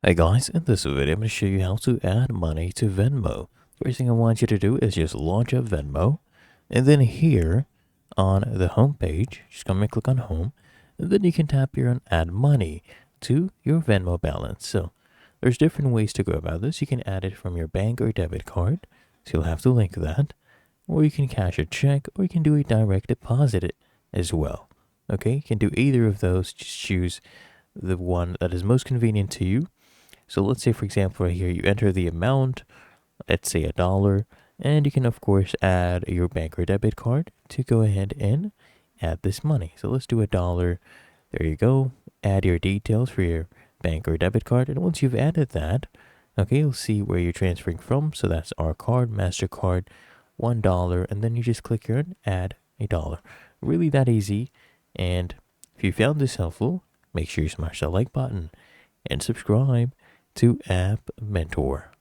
Hey guys, in this video I'm going to show you how to add money to Venmo. First thing I want you to do is just launch up Venmo, and then here on the home page, just come and click on home, and then you can tap here on add money to your Venmo balance. So there's different ways to go about this. You can add it from your bank or debit card, so you'll have to link that, or you can cash a check, or you can do a direct deposit as well. Okay, you can do either of those. Just choose the one that is most convenient to you. So let's say, for example, right here, you enter the amount, let's say $1, and you can, of course, add your bank or debit card to go ahead and add this money. So let's do $1. There you go. Add your details for your bank or debit card. And once you've added that, okay, you'll see where you're transferring from. So that's our card, MasterCard, $1. And then you just click here and add $1. Really that easy. And if you found this helpful, make sure you smash that like button and subscribe to App Mentor.